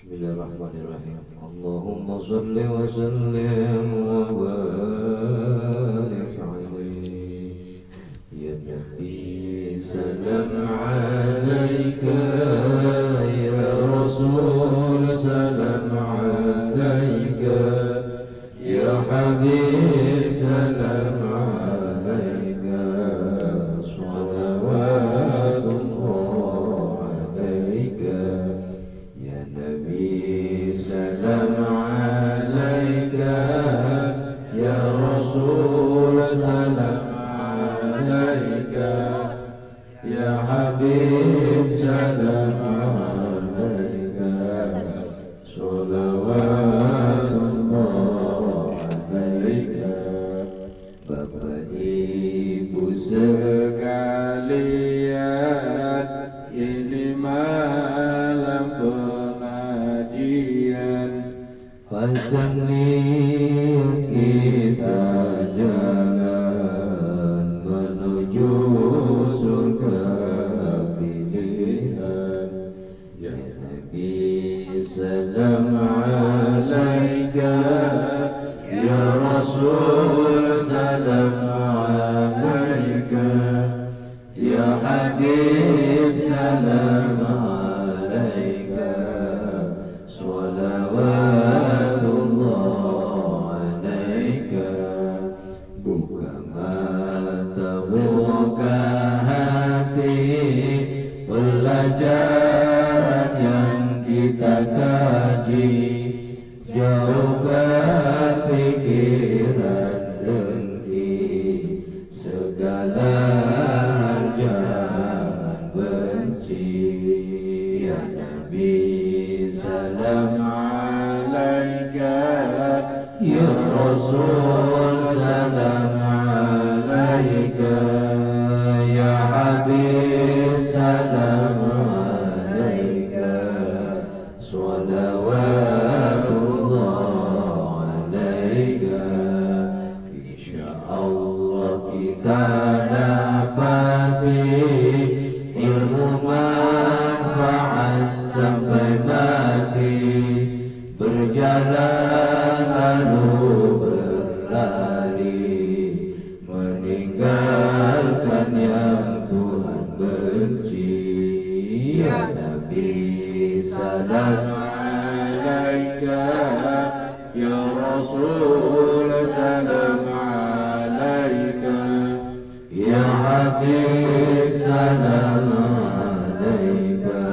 Bismillahirrahmanirrahim. Allahumma salli wa sallim wa barik alaihi. Ya Nabi salam alaika, ya Rasul salam alaika, ya Habib salam alaika, salawatullah alaika. Ya Nabi salam alaika, ya Rasul salam alaika, ya Habib salam alaika, salawatullah alaika. Bapak Ibu sekalian, ini malam pengajian, pasang niat kita jalan menuju surga pilihan. Ya Nabi salam alaika, ya Rasul salam alaika, ya Habib salam alaika, salawatullah alaika. Buka mata, buka hati, pelajaran yang kita kaji, jauhkan pikiran dengki, segala jangan benci. Ya Nabi salam alaika, ya Rasul salam alaika, ya Habib salam alaika, salawatullah alaika. Insyaallah kita dapati ilmu manfaat sampai mati, berjalan lalu berlari, meninggalkan yang Tuhan benci. Ya Nabi salam alaika, ya Rasul salam alaika, ya Habib salam alaika,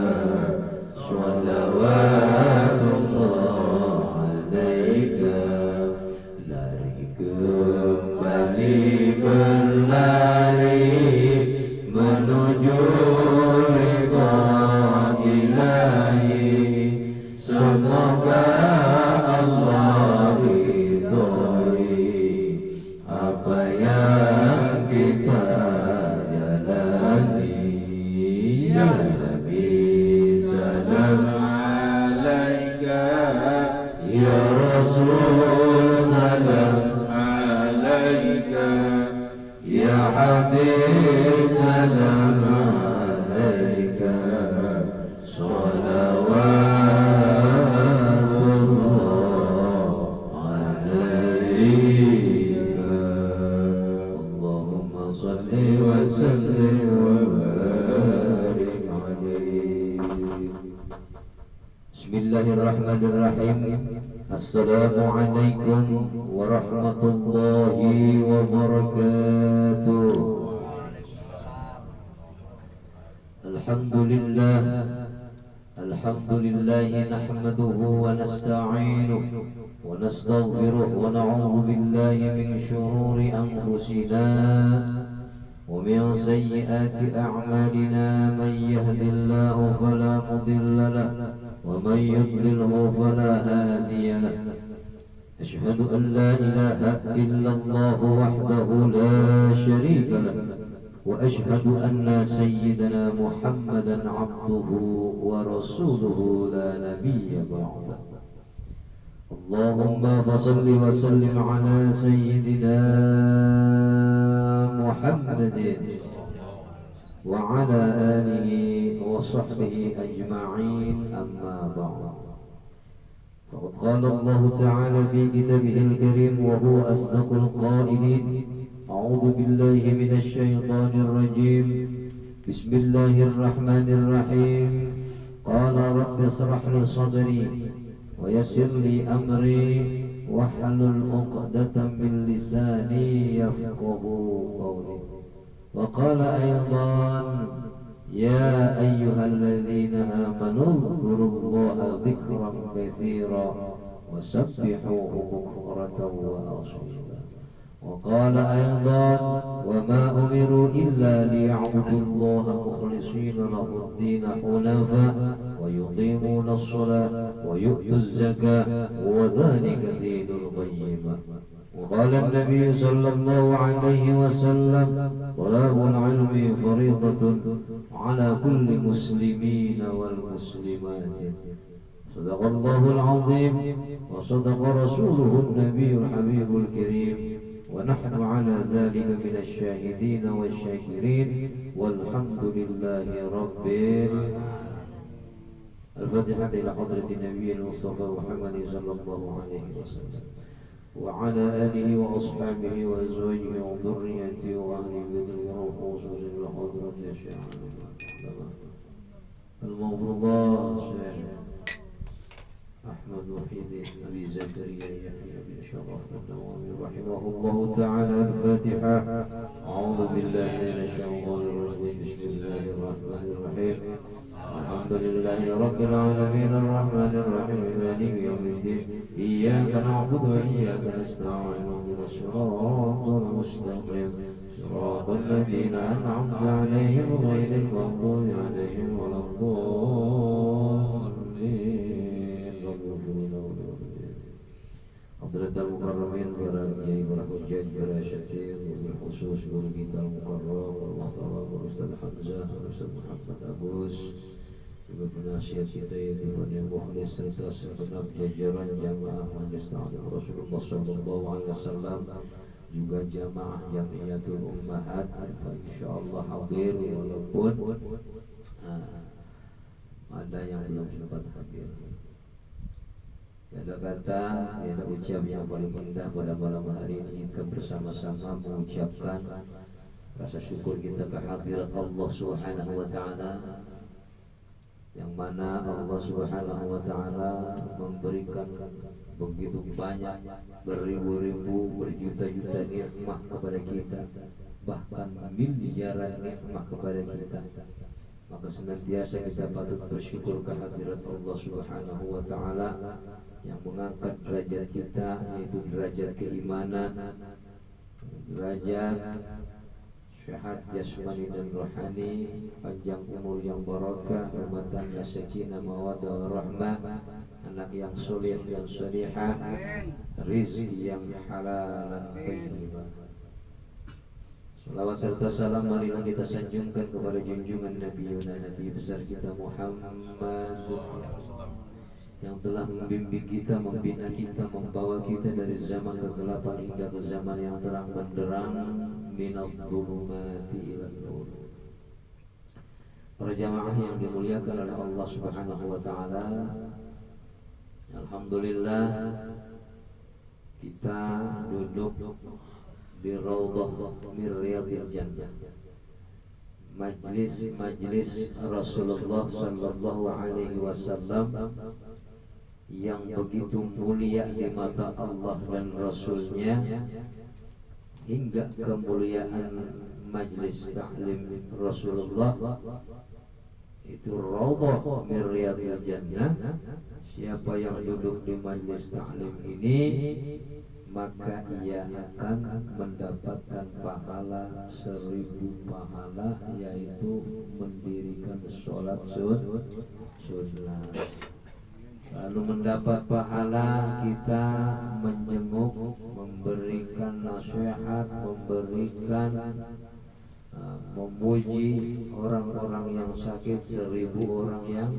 salawatullah alaika. Lari kembali berlari menuju ridha ilahi, semoga Allah ridhoi apa yang kita jalani. Ya Nabi salam alaika, ya Rasul salam alaika, ya Habib salam alaika, salawatullah alaika. Allahumma salli wa sallim wa barik alaihi. Bismillahirrahmanirrahim. Assalamualaikum warahmatullahi wabarakatuh. Alhamdulillah, alhamdulillah nahmaduhu wa nasta'inuhu wa nastaghfiruh wa na'udzu billahi min shururi anfusina wa min sayyiati a'malina. Man yahdihillahu fala mudilla lahu wa man yudlilhu fala hadiya lahu. Ashhadu an la ilaha illallah wahdahu la sharika lahu wa ashhadu anna sayyidana Muhammadan abduhu wa rasuluhu la nabiyya ba'dahu. Allahumma fasalli wa sallim ala sayyidina Muhammadin wa ala alihi wa sahbihi ajma'in, amma ba'd. فقد قال الله تعالى في كتابه الكريم وهو أصدق القائلين: أعوذ بالله من الشيطان الرجيم، بسم الله الرحمن الرحيم. قال رب اشرح لي صدري ويسر لي أمري واحلل عقدة من لساني يفقهوا قولي. وقال أيضا: يا أيها الذين آمنوا اذكروا الله ذكرا كثيرا وسبحوه بكرة وأصيلا. وقال أيضا: وما أمروا إلا ليعبدوا الله مخلصين له الدين حنفاء ويقيمون الصلاة ويؤتوا الزكاة وذلك دين القيمة. وقال النبي صلى الله عليه وسلم: طلب العلم فريضة على كل مسلمين والمسلمات. صدق الله العظيم وصدق رسوله النبي الحبيب الكريم، ونحن على ذلك من الشاهدين والشاكرين والحمد لله رب العالمين. الفاتحة إلى حضرة النبي المصطفى محمد صلى الله عليه وسلم وعلى آله وأصحابه وأزواجه وذريته وأهل بيته وخصوصا إلى حضرة الشيخ الموضوع الشيخ أحمد وحيد أبي زكريا يحيى بن شرف النووي رحمه الله تعالى. الفاتحة. أعوذ بالله من الشيطان الرجيم، بسم الله الرحمن الرحيم. الحمد لله رب العالمين الرحمن الرحيم مالك يوم الدين، إياك نعبد وإياك نستعين اهدنا الصراط المستقيم صراط الذين أنعمت عليهم غير المغضوب عليهم ولا الضالين. Hadratul Mukarramin, para kiai, para hujjah, para asatidz, khusus guru kita Mukarram, Al Ustaz Hamzah, Ustaz Muhammad Agus, juga penasihat kita yang mukhlis serta segenap jajaran jamaah Majelis Ta'lim Rasulullah sallallahu alaihi wasallam, juga jamaah Jamiatul Ummahat, insyaallah hadir walaupun ada yang belum sempat hadir. Ada kata, ada ucap yang paling indah pada malam hari ini kita bersama-sama mengucapkan rasa syukur kita kehadirat Allah Subhanahu wa taala, yang mana Allah Subhanahu wa taala memberikan begitu banyak, beribu-ribu, berjuta-juta nikmat kepada kita, bahkan miliaran nikmat kepada kita. Maka senantiasa kita patut bersyukur kehadirat Allah Subhanahu wa taala yang mengangkat derajat kita, yaitu derajat keimanan, derajat sehat jasmani dan rohani, panjang umur yang barakah, rumah tangga sakinah mawaddah warahmah, anak yang soleh dan solehah, rizki yang halal dan thayyibah. Salawat serta salam marilah kita sanjungkan kepada junjungan Nabi besar kita Muhammad yang telah membimbing kita, membina kita, membawa kita dari zaman kegelapan hingga ke zaman yang terang benderang, minadh dhulumati ilal nur. Para jamaah yang dimuliakan oleh Allah Subhanahu wa taala, alhamdulillah kita duduk di Raudhah min Riyadhil Jannah, majlis Rasulullah sallallahu alaihi wasallam yang begitu mulia di mata Allah dan Rasulnya, hingga kemuliaan majlis ta'lim Rasulullah itu Raudhah min Riyadhil Jannah. Siapa yang duduk di majlis ta'lim ini, maka ia akan mendapatkan pahala 1000 pahala, yaitu mendirikan sholat sunnah. Lalu mendapat pahala kita menjenguk, memberikan nasihat, memberikan memuji orang-orang yang sakit, 1000 orang yang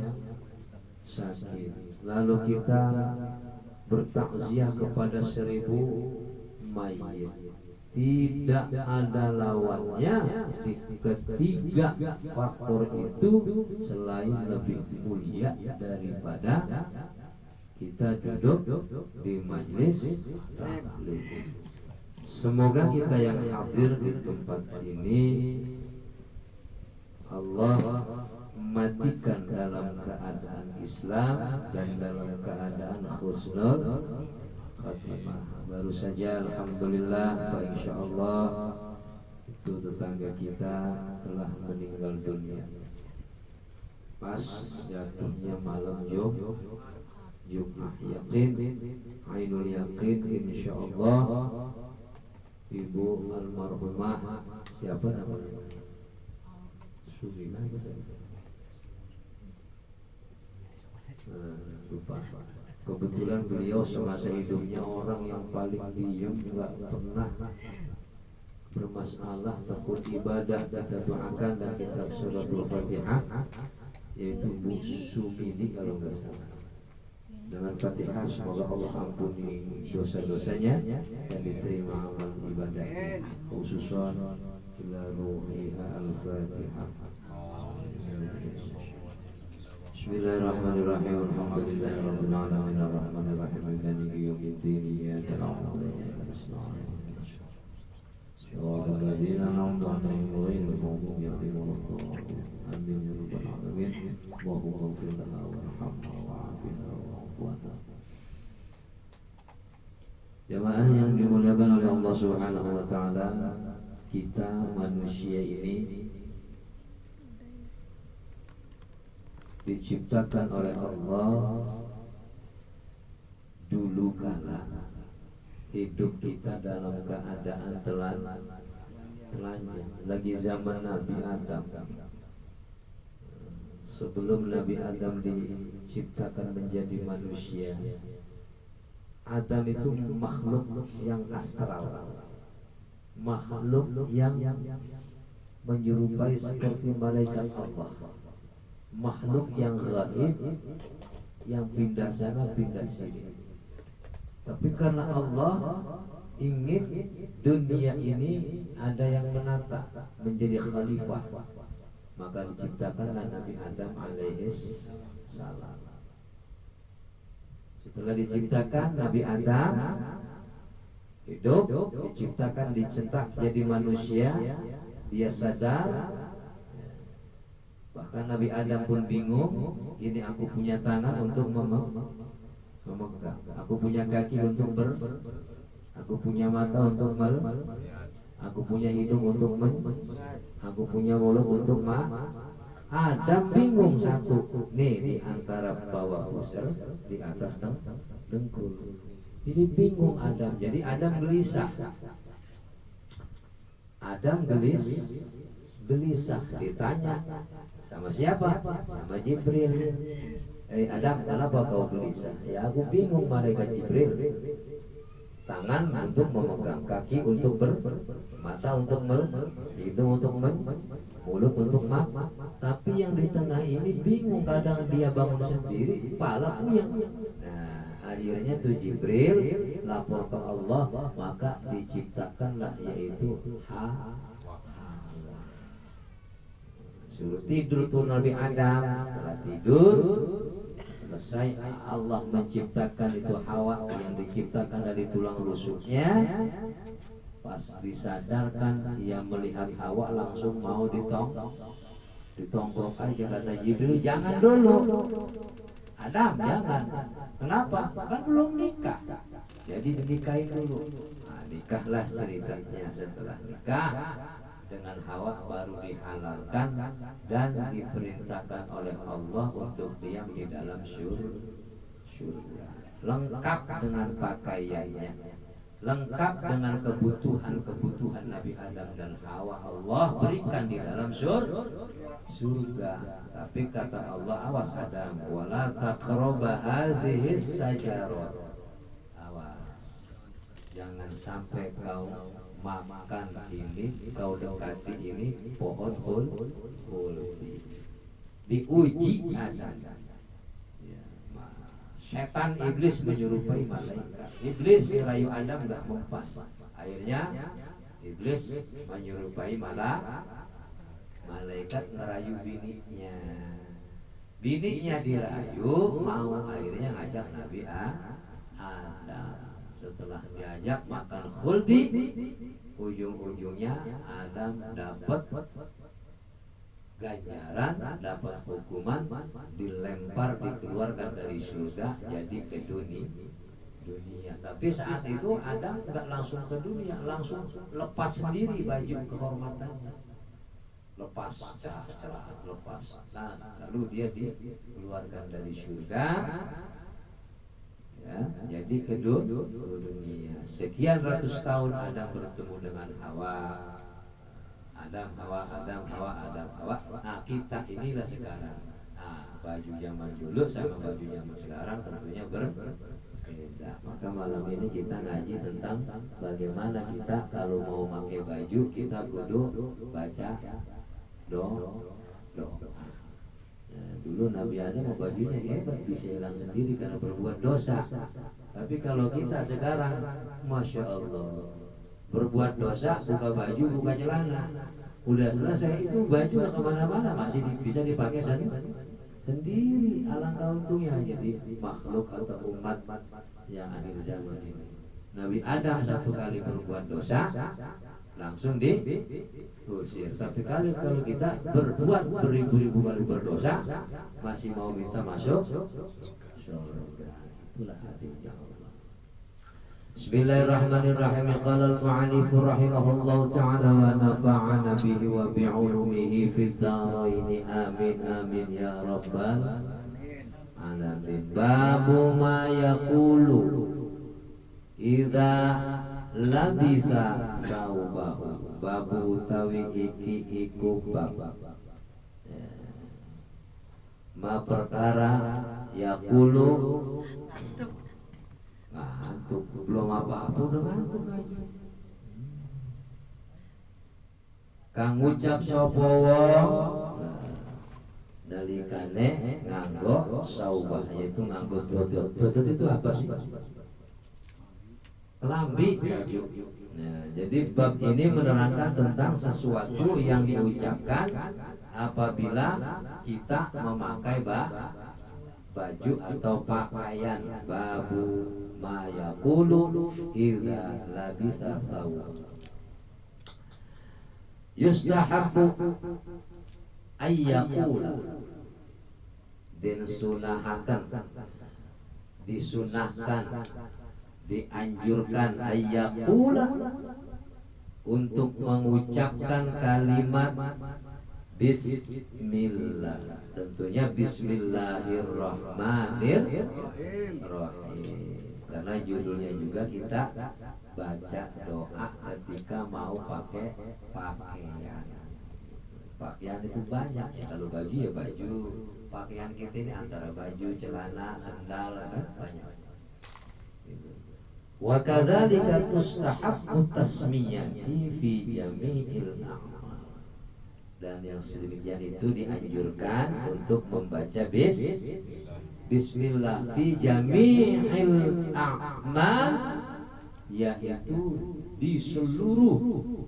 sakit. Lalu kita bertakziah kepada 1000 mayit. Tidak ada lawannya ketiga faktor itu selain lebih mulia daripada kita duduk di majlis taklim. Semoga kita yang hadir di tempat ini Allah matikan dalam keadaan Islam dan dalam keadaan husnul khatimah. Baru saja alhamdulillah, insyaallah itu tetangga kita telah meninggal dunia pas jatuhnya malam Jumat. Yakin, ainul yakin, insyaallah ibu almarhumah siapa namanya? Suminah lupa. Kebetulan beliau semasa hidupnya orang yang paling diam, nggak pernah bermasalah, takut ibadah. Kita doakan dan kita suratul Fatihah, yaitu Bu Sumini kalau nggak salah. Dengan Fatihah semoga Allah ampuni dosa-dosanya dan diterima amal ibadahnya, khususan ila ruhiha al-Fatihah. Bismillahirrahmanirrahim. Alhamdulillahirabbil alamin arrahmanir rahim maliki yaumiddin iyyaka na'budu wa iyyaka nasta'in shiratal ladzina an'amta 'alaihim ghairil maghdubi 'alaihim waladdallin amin ya rabbal alamin wa huwa ighfir lana warhamna wa'afiha wa'fu 'anha. Jamaah yang dimuliakan oleh Allah Subhanahu wa taala, kita manusia ini diciptakan oleh Allah dulu kala hidup kita dalam keadaan telanjang, lagi zaman Nabi Adam. Sebelum Nabi Adam diciptakan menjadi manusia, Adam itu makhluk yang astral, makhluk yang menyerupai seperti malaikat Allah, makhluk yang gaib, yang pindah sana pindah sini. Tapi karena Allah ingin dunia ini ada yang menata menjadi khalifah, maka diciptakanlah Nabi Adam alaihi salam. Setelah diciptakan Nabi Adam hidup, diciptakan, dicetak jadi manusia, dia sadar. Bahkan Nabi Adam pun bingung, ini aku punya tangan untuk memegang, aku punya kaki untuk aku punya mata untuk aku punya hidung untuk aku punya mulut untuk Adam bingung satu, nih di antara bawah pusar, di atas dengkul. Jadi bingung Adam, jadi Adam gelisah. Adam gelisah, ditanya sama siapa? Sama Jibril. Adam, kenapa kau gelisah? Ya aku bingung malaikat Jibril. Tangan untuk memegang, kaki untuk mata untuk hidung untuk mulut untuk tapi yang di tengah ini bingung, kadang dia bangun sendiri, kepala puyeng. Nah, akhirnya tuh Jibril lapor ke Allah, maka diciptakanlah yaitu suruh tidur tuh Nabi Adam. Setelah tidur selesai, Allah menciptakan itu Hawa yang diciptakan dari tulang rusuknya. Pas disadarkan, ia melihat Hawa langsung mau ditongkrong aja. Kata Jibril, jangan dulu Adam, jangan. Kenapa? Kan belum nikah. Jadi dinikahin dulu. Nah, nikahlah ceritanya. Setelah nikah dengan Hawa baru dihalalkan dan diperintahkan oleh Allah untuk diam di dalam surga, lengkap dengan pakaiannya, lengkap dengan kebutuhan Nabi Adam dan Hawa. Allah berikan di dalam surga. Tapi kata Allah, awas Adam, wala taqraba hadhis sajarah, awas jangan sampai kau makan ini, kau dekati ini pohon khuldi. Diuji Adam. Setan iblis menyerupai malaikat. Iblis rayu Adam enggak mempan. Akhirnya iblis menyerupai malaikat ngerayu bininya. Bininya dirayu, mau akhirnya ngajak Nabi Adam. Setelah diajak makan khuldi, ujung-ujungnya Adam dapat ganjaran, dapat hukuman, dilempar, dikeluarkan dari surga, jadi ke dunia. Tapi saat itu Adam nggak langsung ke dunia, langsung lepas sendiri baju kehormatannya, lepas lepas. Nah, lalu dia dikeluarkan dari surga, ya, jadi ke dunia. Sekian ratus tahun Adam bertemu dengan Hawa. Adam Hawa. Nah, kita inilah sekarang. Nah, baju zaman dulu sama baju zaman sekarang tentunya berbeda. Maka malam ini kita ngaji tentang bagaimana kita kalau mau pakai baju kita kudu baca doa. Dulu Nabi Adam mau bajunya hebat, bisa hilang sendiri karena berbuat dosa. Tapi kalau kita sekarang, masya Allah, berbuat dosa, buka baju, buka celana, udah selesai itu baju kemana-mana masih bisa dipakai sendiri. Alangkah untungnya jadi makhluk atau umat yang akhir zaman ini. Nabi Adam satu kali berbuat dosa langsung diusir. Tapi kalau kita berbuat beribu-ribu kali berdosa masih mau minta masuk surga, itulah hatinya Allah. Bismillahirrahmanirrahim. Qala al-mu'allif rahimahullah ta'ala wa nafa'ana bihi wa bi'ulumihi fid dharain. Amin amin ya rabbal alamin. Babu ma yaqulu idza labisa saubahu. Babu tawi iki iku bab ma perkara yaqulu ngantuk, belum apa-apa udah ngantuk aja. Kang ngucap sapa wong nalikane nganggo saubah, yaitu nganggo dodot. Dodot itu apa sih? Kelambi, baju. Nah, jadi bab ini menerangkan tentang sesuatu yang diucapkan apabila kita memakai baju atau pakaian. Babu ma yaqulu idza labisa thawb. Yustahabbu ayyaqula, disunahkan, dianjurkan ayyaqula untuk mengucapkan kalimat bismillah. Tentunya bismillahirrahmanirrahim, karena judulnya juga kita baca doa ketika mau pakai pakaian. Pakaian itu banyak ya, kalau baju ya baju. Pakaian kita ini antara baju, celana, sandal, kan banyak. Wa kadzalika tustahabbu tasmiyati fi jami'il a'mal. Dan yang sedemikian itu dianjurkan untuk membaca bismillah fi jami'il a'mal, yaitu di seluruh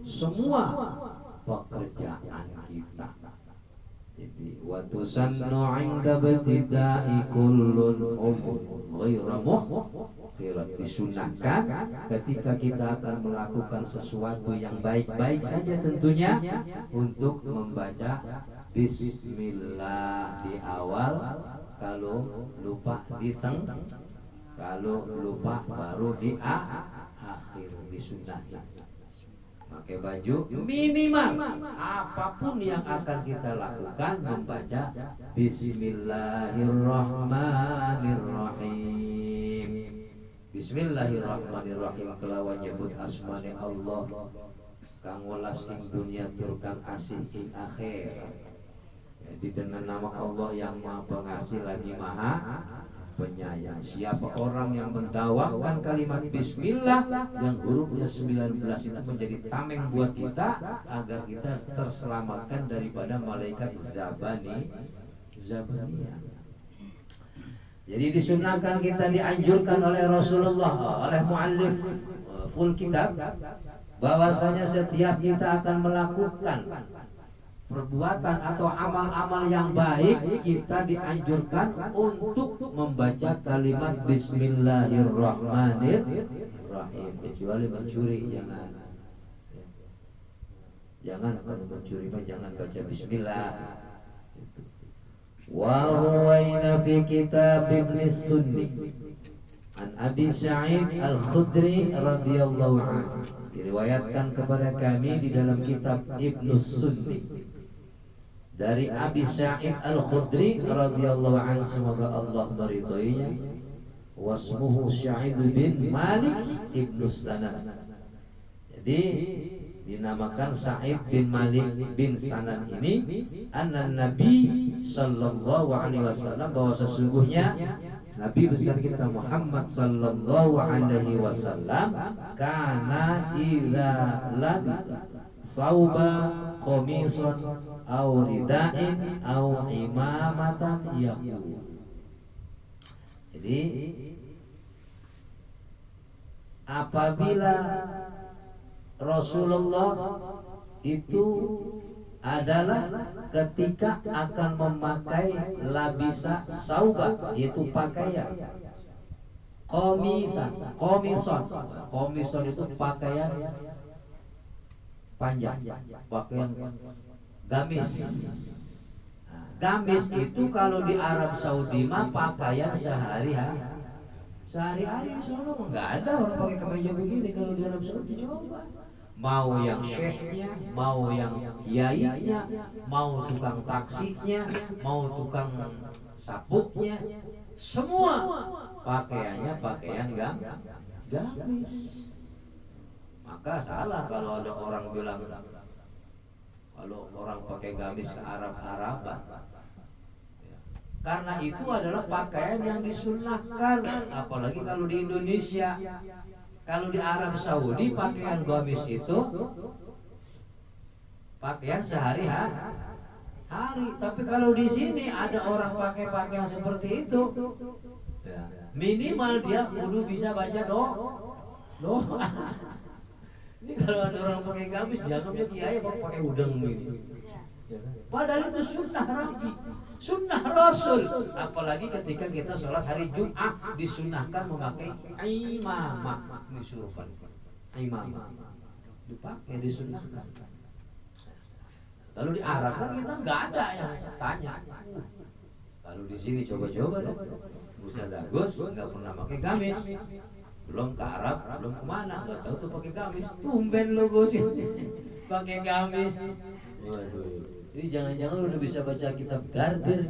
semua pekerjaan kita. Jadi wa tusannu 'inda ibtida'i kullun ghairu muhqirat, disunahkan ketika kita akan melakukan sesuatu yang baik-baik saja tentunya untuk membaca bismillah di awal, kalau lupa di tengah, kalau lupa baru di akhir. Disunahkan pakai baju minimal apapun yang akan kita lakukan membaca bismillahirrahmanirrahim. Bismillahirrahmanirrahim kelawan nyebut asmane Allah kang welas ing dunia tur kang asih ing akhir. Jadi dengan nama Allah yang Maha Pengasih lagi Maha Penyayang. Siapa orang yang mendawamkan kalimat bismillah yang hurufnya 19 itu menjadi tameng buat kita agar kita terselamatkan daripada malaikat zabaniyah. Jadi disunahkan, kita dianjurkan oleh Rasulullah, oleh muallif full kitab, bahwasanya setiap kita akan melakukan perbuatan atau amal-amal yang baik, kita dianjurkan untuk membaca kalimat Bismillahirrahmanirrahim, kecuali mencuri jangan kalau mencuri jangan baca Bismillah. Wa ruwaina fi kitab Ibn Sunni an Abi Sa'id Al-Khudri radhiyallahu anhu, diriwayatkan kepada kami di dalam kitab Ibn Sunni dari Abi Sa'id Al-Khudri radhiyallahu anhu, semoga Allah meridhoinya. Wasmuhu Sa'id bin Malik ibn Sanan, jadi dinamakan Sa'id bin Malik bin Sanan ini, anna Nabi sallallahu alaihi wasallam, bahwa sesungguhnya Nabi besar kita Muhammad sallallahu alaihi wasallam, kana idza labisa sauba qamisan aw rida'in aw imamatan yaqul. Jadi apabila Rasulullah itu adalah ketika akan memakai labisa sauba, yaitu pakaian, komison itu pakaian panjang, pakaian gamis. Gamis itu kalau di Arab Saudi mah pakaian sehari-hari di sana nggak ada orang pakai kemeja begini. Kalau di Arab Saudi coba, mau yang syekhnya, mau yang kiainya, mau tukang taksinya, mau tukang sabuknya, semua pakaiannya pakaian gamis. Maka salah kalau ada orang bilang kalau orang pakai gamis ke Arab-Araban, karena itu adalah pakaian yang disunahkan. Apalagi kalau di Indonesia, kalau di Arab Saudi pakaian gamis itu pakaian sehari-hari. Tapi kalau di sini ada orang pakai pakaian seperti itu, minimal dia kudu bisa baca doa. Ini kalau ada orang pakai gamis, dianggapnya kiai pakai udang ini. Padahal itu sunnah Rasul. Apalagi ketika kita sholat hari Jumat, disunahkan memakai imamah. Disuruhkan imamah dipakai, disunahkan. Kalau di Arab kan kita nggak ada yang tanya. Kalau di sini coba-coba deh, Ustaz Agus nggak pernah pakai gamis. Belum ke Arab, belum kemana, nggak tahu tuh pakai gamis. Tumben lo Gus pakai gamis. Waduh, ini jangan-jangan udah bisa baca kitab Gardir.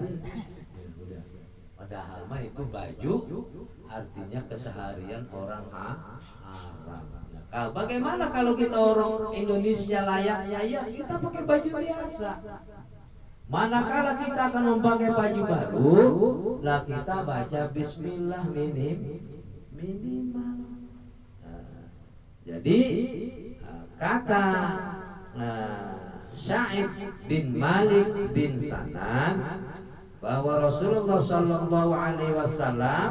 Padahal mah itu baju, artinya keseharian orang Arab. Nah, bagaimana kalau kita orang Indonesia layaknya ya kita pakai baju biasa. Manakala kita akan memakai baju baru, lah kita baca Bismillah minimal. Jadi kata Sa'id bin Malik bin Sanan bahwa Rasulullah Shallallahu Alaihi Wasallam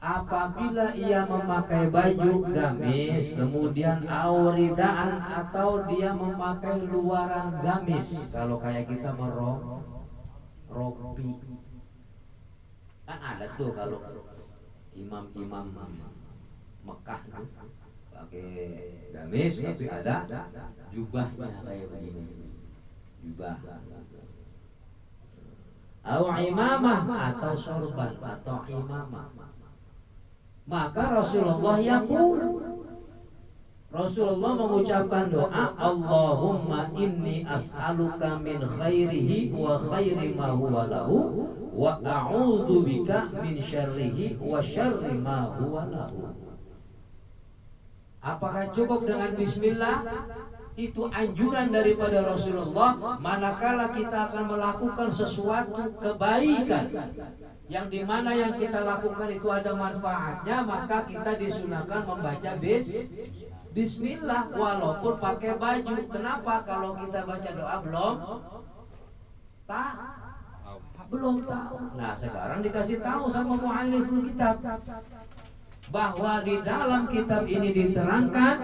apabila ia memakai baju gamis, kemudian auridaan atau dia memakai luaran gamis, kalau kayak kita rompi, kan ada tuh kalau imam-imam Mekah tuh pakai gamis tapi ada jubahnya kayak begini, jubah atau imamah atau sorban atau imamah. Maka Rasulullah mengucapkan doa, Allahumma inni as'aluka min khairihi wa khairi ma huwa lahu wa a'udzu bika min syarrihi wa syarri ma huwa lahu. Apakah cukup dengan bismillah? Itu anjuran daripada Rasulullah manakala kita akan melakukan sesuatu kebaikan yang dimana yang kita lakukan itu ada manfaatnya, maka kita disunahkan membaca bismillah walaupun pakai baju. Kenapa? Kalau kita baca doa belum tahu. Nah, sekarang dikasih tahu sama mu'alliful kitab bahwa di dalam kitab ini diterangkan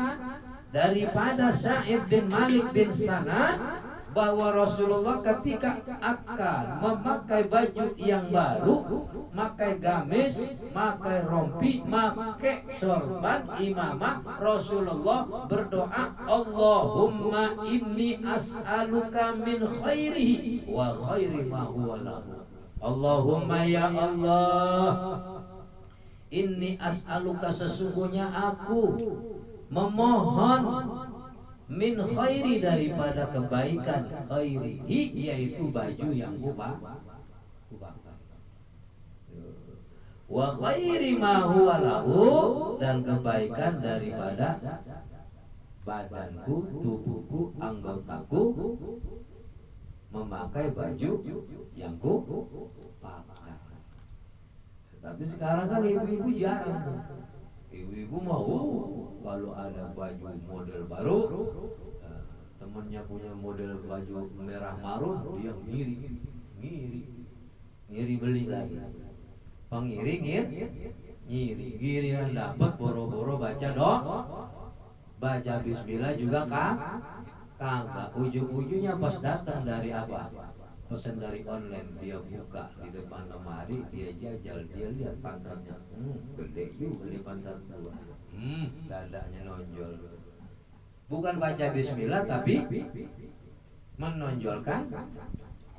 daripada Sa'id bin Malik bin Sanan bahwa Rasulullah ketika akan memakai baju yang baru, memakai gamis, memakai rompi, memakai sorban imamah, Rasulullah berdoa, Allahumma inni as'aluka min khairihi wa khairi ma huwa lahu. Allahumma ya Allah, inni as'aluka, sesungguhnya aku memohon min khairi, daripada kebaikan, khairihi yaitu baju yang kupakai, wa khairi ma huwa lahu, dan kebaikan daripada badanku, tubuhku, anggotaku memakai baju yang kupakai. Tapi sekarang kan ibu-ibu jarang. Ibu-ibu mau kalau ada baju model baru, temennya punya model baju merah marun, dia ngiri beli lagi. Pengiring ngiri, giliran dapat boro-boro baca baca bismillah juga kagak. Ujung-ujungnya pas datang dari apa? Pesan dari online, dia buka di depan lemari, dia jajal, dia lihat pantatnya, gede juga beli pantat gua, dadanya nonjol. Bukan baca bismillah tapi menonjolkan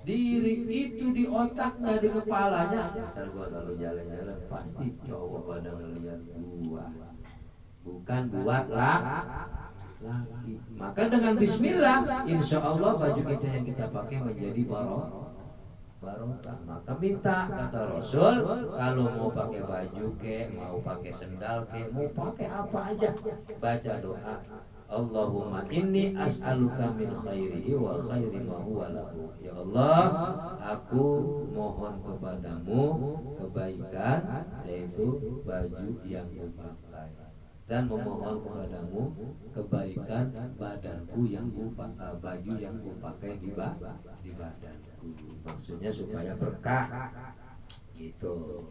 diri itu di otaknya, di kepalanya. Ntar gua kalau jalan-jalan pasti cowok pada ngeliat gua, bukan buat lagi. Maka dengan bismillah, insya Allah baju kita yang kita pakai menjadi barokah. Maka minta, kata Rasul, kalau mau pakai baju ke, mau pakai sendal ke, mau pakai apa aja, baca doa, Allahumma inni as'aluka min khairihi wa khairi ma huwa lahu. Ya Allah, aku mohon kepadamu kebaikan, yaitu baju yang kupakai, dan memohon kepadamu kebaikan badanku yang baju yang kupakai di badanku. Maksudnya supaya berkah gitu.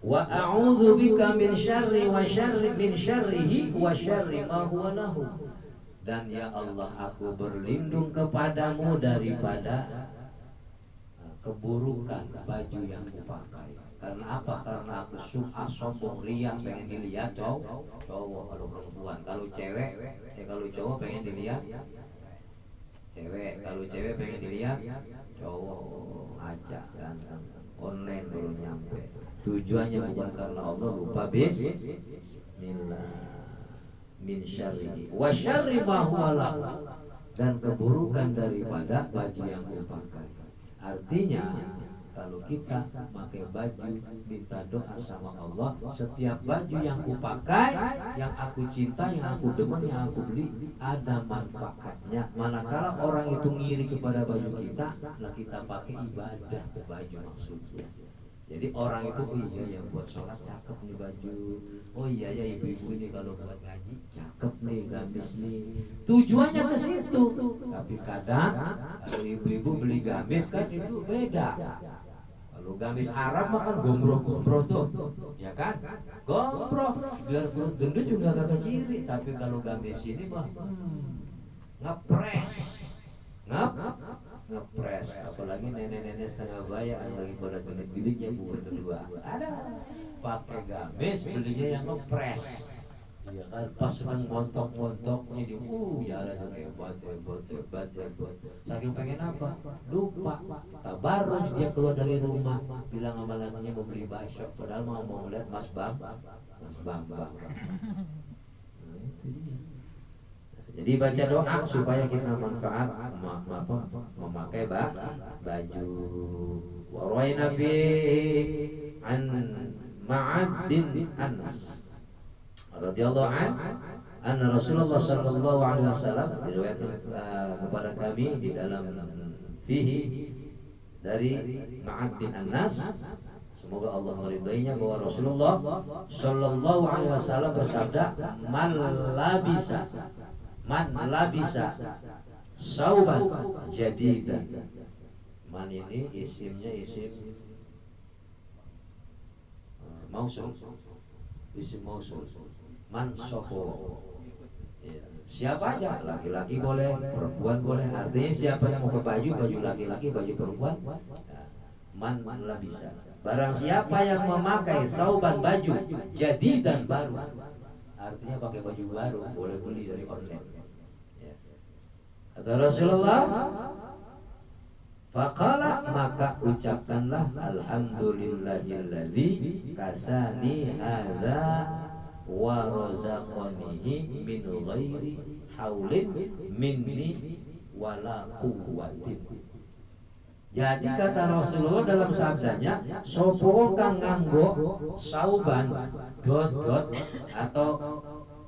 Wa a'udzu bika min syarri wa syarri min syarrihi wa syarri ma huwa lahu. Dan ya Allah, aku berlindung kepadamu daripada keburukan baju yang kupakai. Karena apa? Karena aku suka sombong, riak, pengen dilihat cowok kalau perempuan. Kalau cewek, kalau cowok pengen dilihat cewek, kalau cewek pengen dilihat cowok aja kan. Online baru nyampe. Tujuannya bukan karena Allah, lupa bismillah min syarri wa syarri ma huwa lahu, dan keburukan daripada baju yang kupakai. Artinya kalau kita pakai baju, minta doa sama Allah, setiap baju yang kupakai, yang aku cinta, yang aku demen, yang aku beli, ada manfaatnya. Manakala orang itu ngiri kepada baju kita, lah kita pakai ibadah baju maksudnya. Jadi orang itu, oh iya ya buat sholat cakep nih baju, oh iya ya ibu-ibu ini kalau buat ngaji cakep nih gamis nih. Tujuannya ke situ. Tapi kadang kalau ibu-ibu beli gamis kan itu beda. Kalau gamis Arab makan gombrong tuh, ya kan? Gombrong, biar perut gendut juga gak keciri. Tapi kalau gamis ini mah ngepres, apalagi nenek-nenek setengah bayar yang lagi pada gendut-gendutnya bukan kedua. Ada pakai gamis, belinya yang ngepres. Iya kan, pas kan montok-montoknya di jalan hebat. Saking pengen apa? Lupa. Baru dia keluar dari rumah, bilang sama lakinya mau beli bakso, padahal mau lihat Mas Bambang. Jadi baca doa supaya kita manfaat memakai baju. Wa rawaina fi an Ma'ad bin Anas radhiyallahu anna Rasulullah sallallahu alaihi wasallam, diriwayatkan kepada kami di dalam fihi dari Ma'ad bin Anas, semoga Allah meridainya, bahwa Rasulullah sallallahu alaihi wasallam bersabda, man labisa sauban jadidan. Man ini isimnya isim mausul, isim mausul. Man soho, Siapa aja, laki-laki boleh, perempuan boleh. Artinya siapa yang mau ke baju laki-laki, baju perempuan, manlah bisa. Barang siapa yang memakai sauban baju jadi dan baru, artinya pakai baju baru, boleh beli dari online. Ya. Kata Rasulullah, faqala, maka ucapkanlah alhamdulillahilladzi kasani hadza wa razaqanihi min ghairi haulin minni wala quwwatin. Jadi kata Rasulullah dalam sabdanya, sopo kang nganggo sauban dot atau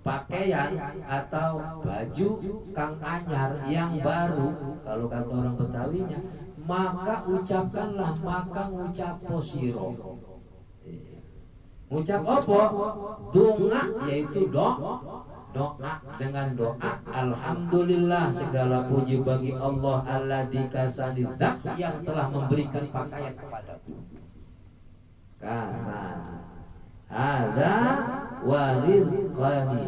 pakaian atau baju kang anyar yang baru, kalau kata orang Betawinya, maka ucapkanlah, maka ngucapo siro. Ngucap apa? Donga, yaitu doa dengan doa alhamdulillah, segala puji bagi Allah alladzi kasani, zat yang telah memberikan pakaian kepadaku. Kasa hadza wa rizqani,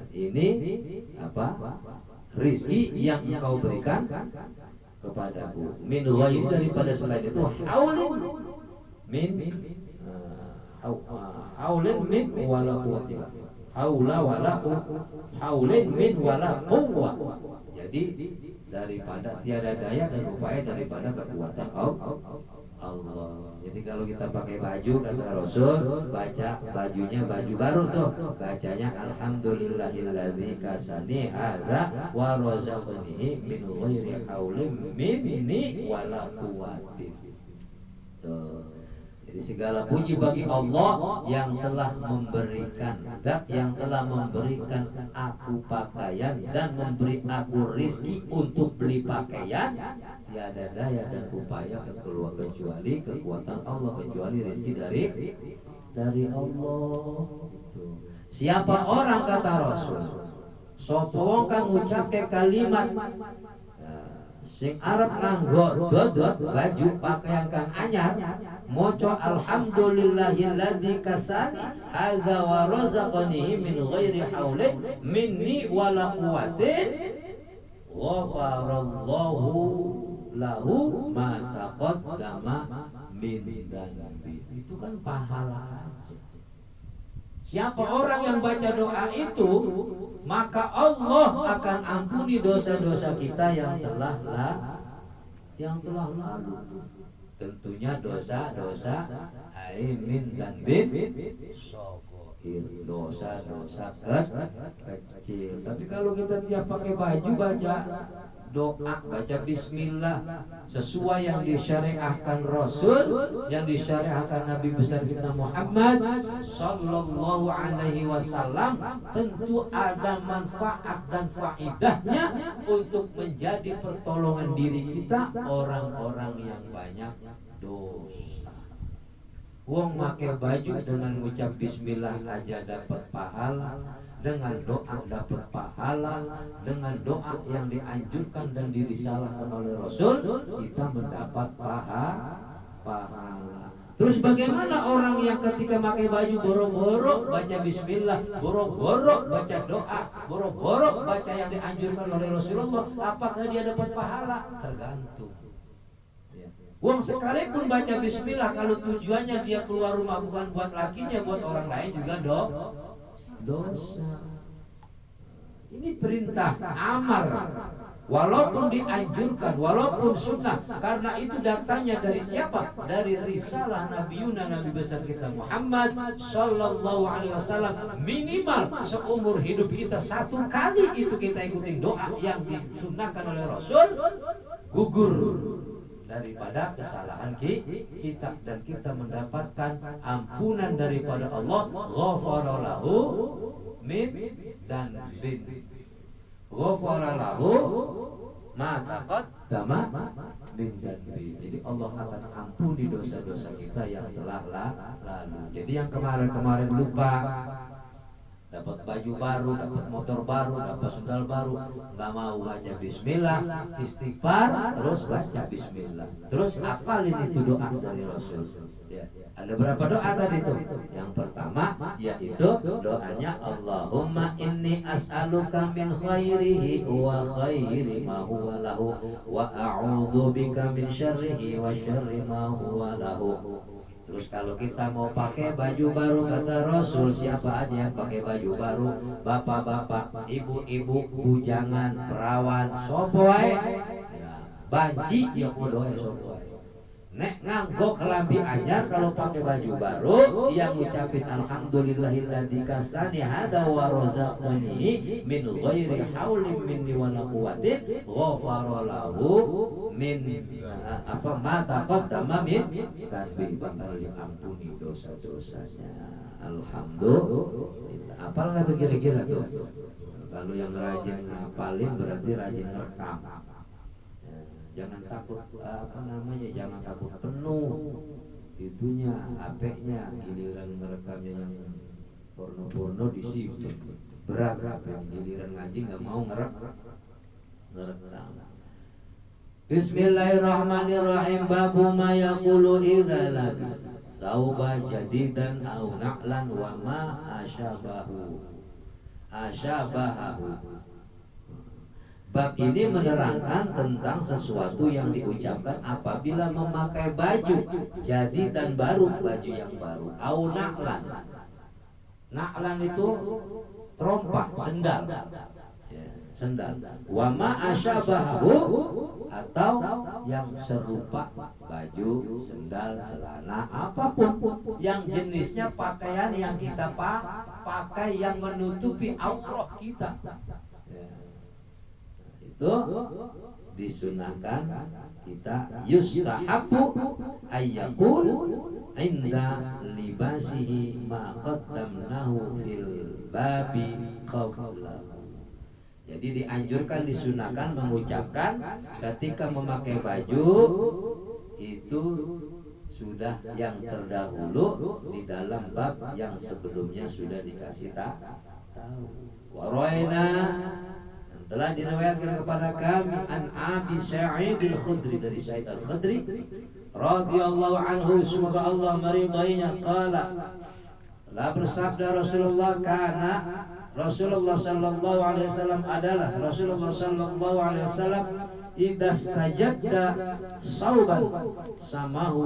ini apa? Rizki yang kau berikan kepadaku. Min ghairi, daripada selain itu, haulin min haulin min wala quwwata, haula wala haulin min wala quwwah. Jadi daripada tiada daya dan upaya daripada kekuatan Allah. Jadi kalau kita pakai baju, kata Rasul, baca bajunya baju baru tuh, bacanya alhamdulillahilladzi kasani hadza wa razaqanihi min ghairi haulin minni wala quwwatin. Tuh. Jadi segala puji bagi Allah yang telah memberikan, zat yang telah memberikan aku pakaian dan memberi aku rizki untuk beli pakaian. Tiada daya dan upaya kecuali kekuatan Allah, kecuali rizki dari Allah. Siapa orang, kata Rasul, sapa wong kang ngucapke kalimat sing arep nganggo dodot baju pakaian kang anyar, moco alhamdulillahilladzi kasani hadza wa razaqani min ghairi haulin minni wala quwwatin, ghafarallahu lahu ma taqaddama min dzanbi. Itu kan pahala aja. Siapa orang yang baca doa itu, maka Allah akan ampuni dosa-dosa kita yang telah lalu. Tentunya dosa-dosa aimin dan bin sogohir, dosa-dosa kecil. Tapi kalau kita tiap pakai baju baca doa, baca bismillah sesuai yang disyariahkan Rasul, yang disyariahkan Nabi besar kita Muhammad sallallahu alaihi wasallam, tentu ada manfaat dan faidahnya untuk menjadi pertolongan diri kita orang-orang yang banyak dosa. Wong make baju dengan ucap bismillah aja dapat pahala, dengan doa dapat pahala, dengan doa yang dianjurkan dan dirisalahkan oleh Rasul kita mendapat pahala. Terus bagaimana orang yang ketika pakai baju boro-boro baca bismillah, boro-boro baca doa, boro-boro baca yang dianjurkan oleh Rasulullah, apakah dia dapat pahala? Tergantung. Wong sekalipun baca bismillah, kalau tujuannya dia keluar rumah bukan buat lakinya, buat orang lain juga dosa. Ini perintah amar, walaupun dianjurkan, walaupun sunnah, karena itu datangnya dari siapa? Dari risalah Nabiuna, Nabi besar kita Muhammad sallallahu alaihi wasallam. Minimal seumur hidup kita satu kali itu kita ikutin doa yang disunnahkan oleh Rasul, gugur daripada kesalahan kita, dan kita mendapatkan ampunan daripada Allah. Ghafaralahu min dan bin, ghafaralahu ma taqaddama min dan bin. Jadi Allah akan ampuni dosa-dosa kita yang telah lalu. Jadi yang kemarin-kemarin lupa, dapat baju baru, dapat motor baru, dapat sendal baru, nggak mau baca bismillah, istighfar, terus baca bismillah, terus apalin itu doa dari Rasul. Ya, ada berapa doa tadi itu? Yang pertama yaitu doanya Allahumma inni inni as'aluka min khairihi wa khairi ma huwa lahu wa a'udzu bika min syarrihi wa syarri ma huwa lahu. Terus kalau kita mau pakai baju baru kata Rasul, siapa aja yang pakai baju baru? Bapak-bapak, ibu-ibu, bujangan, perawan, sopoy, banci ya kudu sopoy. Nek nganggo kelambi anyar kalau pakai baju baru yang ngucapin alhamdulillahilladzi kasani hada wa razaqani min ghairi haulin minni wa la quwwatin ghafara lahu min ma taqaddama min dzambi, bakal diampuni dosa-dosanya. Alhamdulillah. Apal enggak tuh kira-kira tuh? Kalau yang rajin ngapalin berarti rajin ngerekam. Jangan takut jangan takut penuh itunya HP-nya, giliran merekamnya yang porno-porno disimpan berat, giliran ngaji nggak mau ngerekam. Bismillahirrahmanirrahim. Babu ma yaqulu idza labis sauba jadidan au na'lan wa ma asyabahu. Bab ini menerangkan tentang sesuatu yang diucapkan apabila memakai baju jadi dan baru, baju yang baru. Au na'lan. Na'lan itu trompak, sendal. Sendal. Wa ma asyabahu, atau yang serupa baju, sendal, celana, apapun yang jenisnya pakaian yang kita pakai yang menutupi aurat kita. Itu disunahkan kita yustahabu ayyakul inda libasihi ma qaddamnahu fil babi qablahu. Jadi dianjurkan, disunahkan mengucapkan ketika memakai baju itu sudah yang terdahulu di dalam bab yang sebelumnya sudah dikasih tahu. Waroina telah diriwayatkan kepada kami an Abi Sa'id al-Khudri, dari Sa'id al-Khudri radhiyallahu anhu, semoga Allah meridainya, qala, telah bersabda Rasulullah, kana Rasulullah sallallahu alaihi wasallam adalah Rasulullah sallallahu alaihi wasallam idza stajadda sauban samahu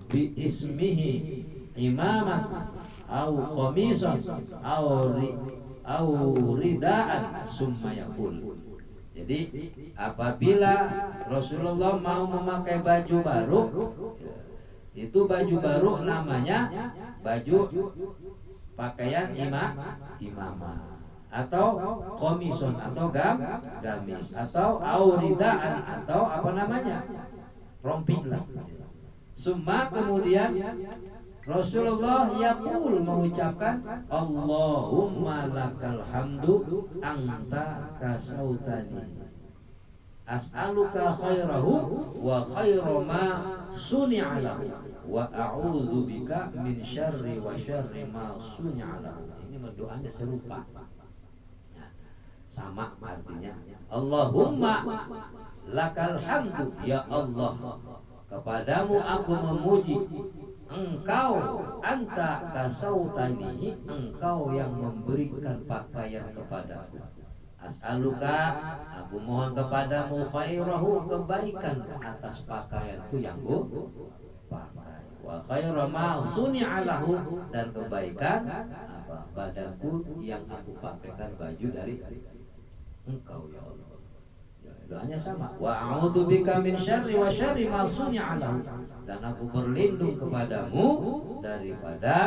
bi ismihi imaman au qamisan au ridaan summa yaqul. Jadi apabila Rasulullah mau memakai baju baru, itu baju baru namanya baju pakaian imamah atau komison atau gamis atau auridaan atau apa namanya rompi lah. Summa kemudian Rasulullah yaqul mengucapkan Allahumma lakal hamdu anta kasautani as'aluka khairahu wa khairu ma suni'a lahu wa a'udzu bika min syarri wa syarri ma suni'a lahu. Ini doanya serupa, sama artinya. Allahumma lakal hamdu, ya Allah, kepadamu aku memuji, engkau anta kasautani, engkau yang memberikan pakaian kepadaku. As'aluka, aku mohon kepadamu khairahu, kebaikan atas pakaianku yang ku pakai, wa khairu ma suni'a lahu, dan kebaikan apa badanku yang aku pakaikan baju dari engkau ya Allah. Doanya sama. Wa a'udzu bika min syarri wa syarri ma suni'a lahu, dan aku berlindung kepadamu daripada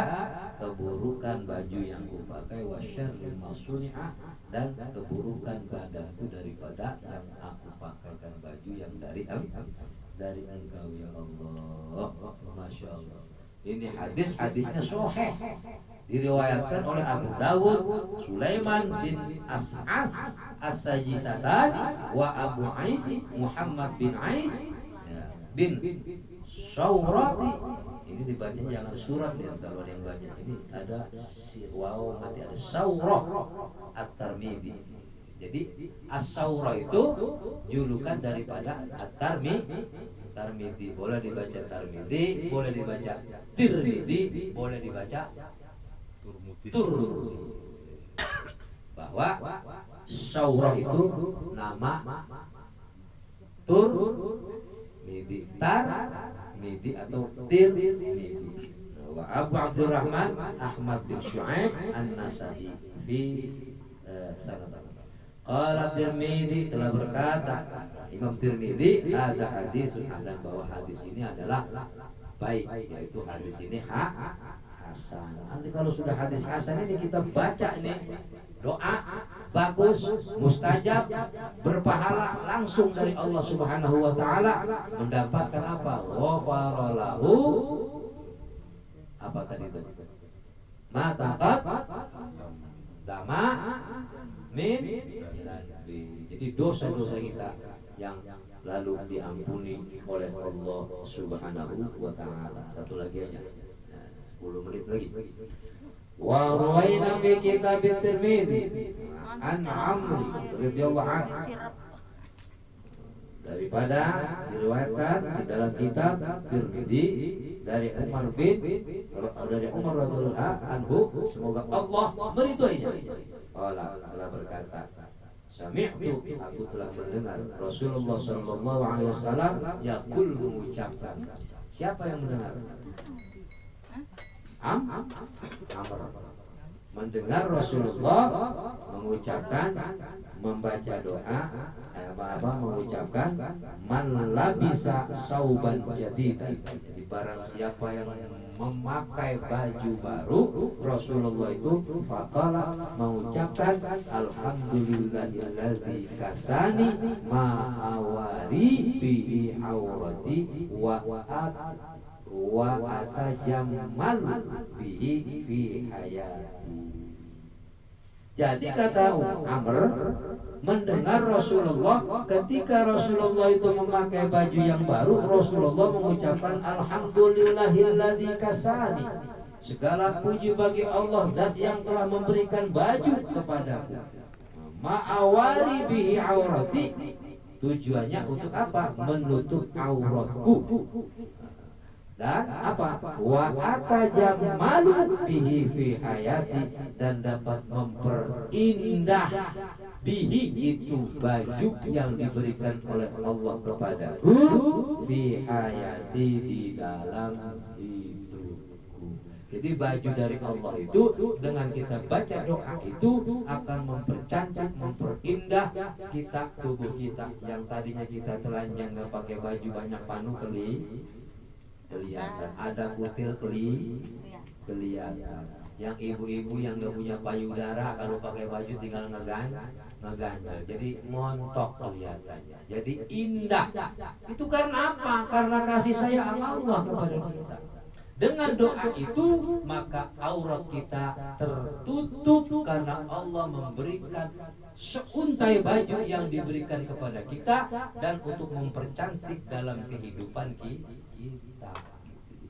keburukan baju yang kupakai, wa syarri ma suni'a, dan keburukan badanku daripada yang aku pakaikan baju yang dari engkau ya Allah. Masya Allah. Ini hadisnya sahih, diriwayatkan oleh Abu Dawud, Sulaiman bin As'ad As-Sajistani, wa Abu Ais Muhammad bin Ais bin Syawrati. Ini dibacanya jangan surat ya, kalau ada yang baca ini ada waw mati, ada Syawrah At-Tirmidzi. Jadi As-Syawrah itu julukan daripada At-Tirmidzi. Boleh dibaca Tirmidzi, boleh dibaca Tirmidzi, boleh dibaca Turmudi. bahwa Saurah itu nama Tur Midi, Tar Midi atau Tir Midi. Wa Abu Abdurrahman Ahmad bin Syu'aib An-Nasa'i fi sanad. Qala Tirmidzi telah berkata Imam Tirmidzi ada hadis hasan, bahwa hadis ini adalah baik, yaitu hadis ini hasan. Nanti kalau sudah hadis hasan ini kita baca nih doa bagus, mustajab, berpahala langsung dari Allah Subhanahu wa taala, mendapatkan apa? Ghafara lahu apa tadi itu? Mataqat dama min. Jadi dosa-dosa kita yang lalu diampuni oleh Allah Subhanahu wa taala. Satu lagi aja. 10 menit lagi. Wa ruwaina fi kitab Tirmidzi an Amr radhiyallahu anhu, daripada diriwayatkan di dalam kitab Tirmidzi dari Umar radhiyallahu anhu, semoga Allah meridhoinya. Allah telah berkata, sami'tu, aku telah mendengar Rasulullah sallallahu alaihi wasallam yaqul, mengucapkan. Siapa yang mendengar? Amr mendengar Rasulullah mengucapkan, membaca doa mengucapkan man labisa sauban jadidan. Jadi barang siapa yang memakai baju baru, Rasulullah itu faqala, mengucapkan alhamdulillahilladzi kasani ma'awari bihi aurati wa atajammal bihi fi hayati. Jadi kata Amr mendengar Rasulullah, ketika Rasulullah itu memakai baju yang baru, Rasulullah mengucapkan alhamdulillahilladzi kasani, segala puji bagi Allah zat yang telah memberikan baju kepadaku, ma'awari bihi aurati, tujuannya untuk apa? Menutup auratku. Dan apa? Wa atajammalu bihi fi hayati, dan dapat memperindah bihi, itu baju yang diberikan oleh Allah kepadaku, fi hayati, di dalam hidupku. Jadi baju dari Allah itu dengan kita baca doa itu akan mempercantik, memperindah kita, tubuh kita yang tadinya kita telanjang nggak pakai baju, banyak panu kelihatan, ada kutil kelihatan. Yang ibu-ibu yang gak punya payudara kalau pakai baju tinggal ngeganjal, jadi montok kelihatannya, jadi indah. Itu karena apa? Karena kasih sayang Allah kepada kita. Dengan doa itu maka aurat kita tertutup, karena Allah memberikan seuntai baju yang diberikan kepada kita dan untuk mempercantik dalam kehidupan kita.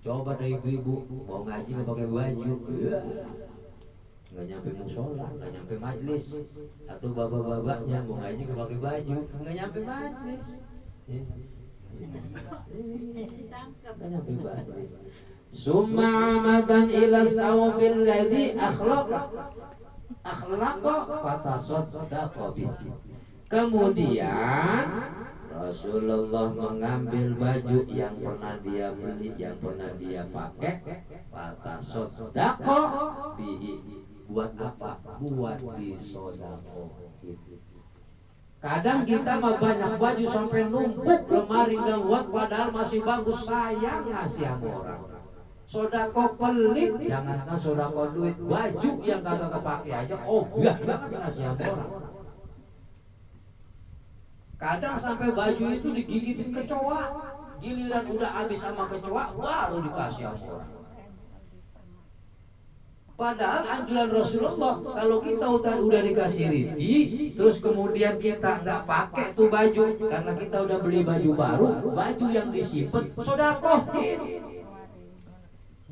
Coba deh ibu-ibu mau ngaji nggak pakai baju, nggak nyampe musola, nggak nyampe majlis, atau bapak-bapaknya mau ngaji nggak pakai baju, nggak nyampe majlis, nggak nyampe majlis. Summa amadan ila sawbil ladzi akhlaqa fatasaddaqa bihi. Kemudian Rasulullah mengambil baju yang pernah dia beli, yang pernah dia pakai, fatasaddaqa bihi. Buat apa? Buat disodako. Kadang kita mah banyak baju sampai numpuk lemari nggak muat, padahal masih bagus, sayang ngasih sama orang. Sodako pelit, jangankan sodako duit, baju yang kagak kepake aja ogah banget ngasih sama orang. Kadang sampai baju itu digigitin kecoa, giliran udah habis sama kecoa baru dikasih sama orang. Padahal anjuran Rasulullah, kalau kita udah dikasih rezeki, terus kemudian kita nggak pakai tuh baju karena kita udah beli baju baru, baju yang disimpan sodakohin.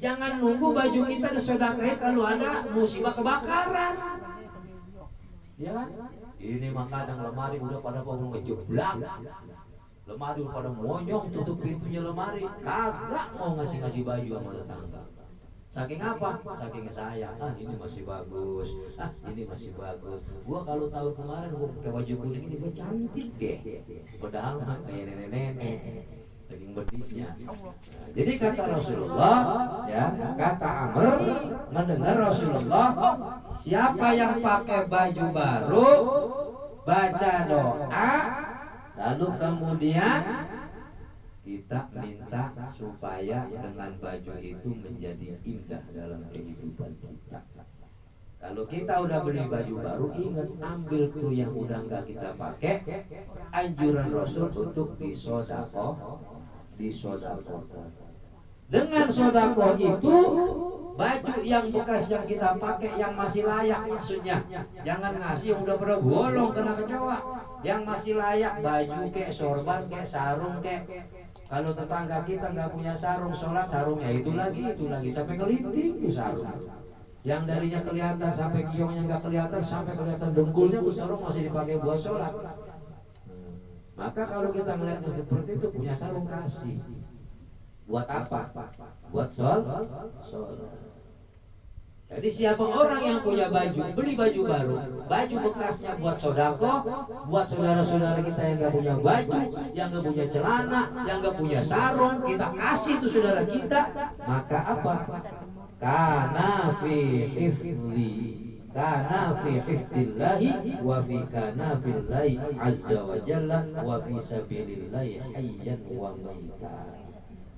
Jangan nunggu baju kita disodakohin kalau ada musibah kebakaran, ya kan? Ini mah kadang lemari udah pada mau ngejeblak, lemari udah pada monyong, tutup pintunya lemari, kagak mau ngasih baju sama tetangga. Saking apa? Saking sayang. Ini masih bagus. Ini masih bagus. Gua kalau tahun kemarin gua pakai baju kuning ini gua cantik deh. Padahal mah kayak nenek-nenek. Saking bediknya. Jadi kata Rasulullah, ya, kata Amr mendengar Rasulullah, siapa yang pakai baju baru, baca doa, lalu kemudian kita minta supaya dengan baju itu menjadi indah dalam kehidupan kita. Kalau kita udah beli baju baru, ingat ambil tuh yang udah nggak kita pakai. Anjuran Rasul untuk disodakohkan. Dengan sodakoh itu, baju yang bekas yang kita pakai yang masih layak, maksudnya jangan ngasih yang udah pada bolong kena kecoa. Yang masih layak, baju kayak sorban kayak sarung kayak. Kalau tetangga kita nggak punya sarung sholat, sarungnya itu lagi sampai kelinting tuh sarung. Yang darinya kelihatan sampai kiongnya nggak kelihatan, sampai kelihatan dengkulnya tuh sarung masih dipakai buat sholat. Maka kalau kita melihat yang seperti itu, punya sarung kasih. Buat apa? Buat sholat. Jadi siapa orang yang punya baju, beli baju baru, baju bekasnya buat sodako, buat saudara-saudara kita yang gak punya baju, yang gak punya celana, yang gak punya sarung, kita kasih itu saudara kita. Maka apa? Kana fi hifdhi, kana fi hifdillahi, wa fi kana fillahi azza wa jalla, wa fi sabilillahi hayyan wa maitan.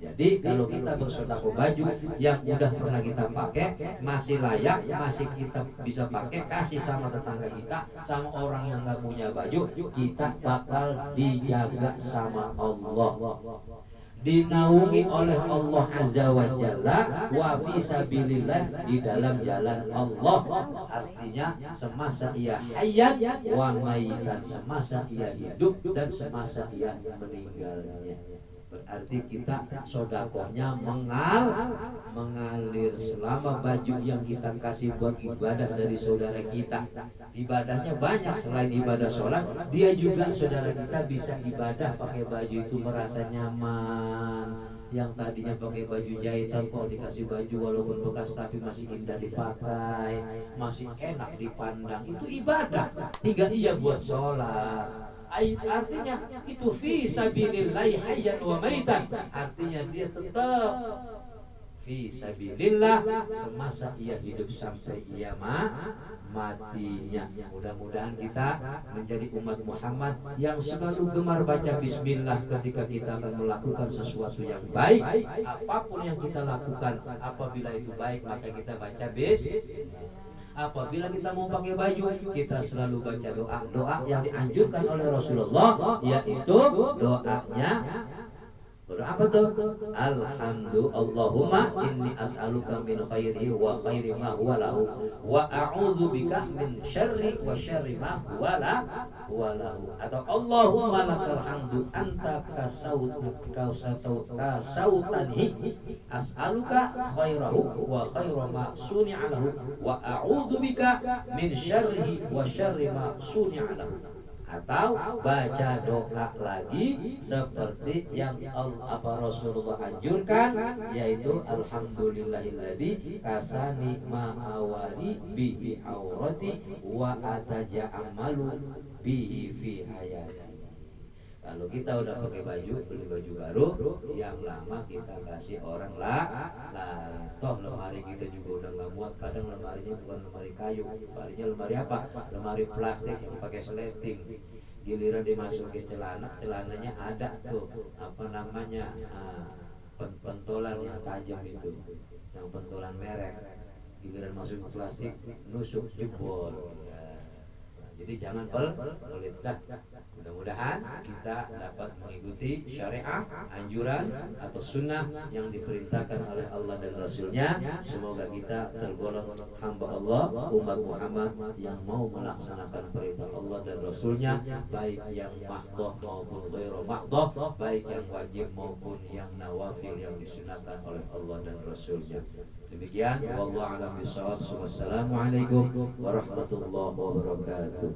Jadi kalau kita bersedekah baju yang udah pernah kita pakai, masih layak, masih kita bisa pakai, kasih sama tetangga kita, sama orang yang nggak punya baju, kita bakal dijaga sama Allah, dinaungi oleh Allah Azza wa Jalla, wa fi sabilillah, di dalam jalan Allah. Artinya semasa ia hayat wa maitan, semasa ia hidup dan semasa ia meninggalnya. Berarti kita sodakohnya mengalir selama baju yang kita kasih buat ibadah dari saudara kita. Ibadahnya banyak selain ibadah sholat, dia juga saudara kita bisa ibadah pakai baju itu merasa nyaman. Yang tadinya pakai baju jahitan kok dikasih baju walaupun bekas tapi masih indah dipakai, masih enak dipandang, itu ibadah. Hingga ia buat sholat. Artinya itu fi sabilillahi hayyan wa maitan. Artinya dia tetap fi sabilillah semasa ia hidup sampai ia matinya. Mudah-mudahan kita menjadi umat Muhammad yang selalu gemar baca bismillah ketika kita akan melakukan sesuatu yang baik. Apapun yang kita lakukan, apabila itu baik maka kita baca bismillah. Apabila kita mau pakai baju, kita selalu baca doa yang dianjurkan oleh Rasulullah, yaitu doanya. Apa tuh? Allahumma inni as'aluka min khairi wa khairi ma huwa lahu, wa a'udzu bika min syarri wa syarri ma huwa lahu. Atau Allahumma lakal hamdu anta kasautani as'aluka khairahu wa khaira ma suni'a lahu, wa a'udzu bika min syarri wa syarri ma suni'a lahu. Atau baca doa lagi seperti yang Rasulullah anjurkan, yaitu alhamdulillahilladzi kasani ma'awari bihi aurati wa ataja'amalu bihi fi hayati. Kalau kita udah pakai baju, beli baju baru, yang lama kita kasih orang lain. Toh lemari kita juga udah nggak muat. Kadang lemarinya bukan lemari kayu, lemarinya lemari apa? Lemari plastik yang pakai sleting. Giliran dimasukin celananya ada tuh apa namanya pentolan yang tajam itu, yang pentolan merek. Giliran masuk ke plastik, nusuk jebol. Jadi jangan pelit dah. Mudah-mudahan kita dapat mengikuti syariat, anjuran atau sunnah yang diperintahkan oleh Allah dan Rasulnya. Semoga kita tergolong hamba Allah, umat Muhammad yang mau melaksanakan perintah Allah dan Rasulnya, baik yang mahdhah maupun ghairu mahdhah, baik yang wajib maupun yang nawafil yang disunahkan oleh Allah dan Rasulnya. Demikian, wallahu a'lam bishawab. Wassalamualaikum warahmatullahi wabarakatuh.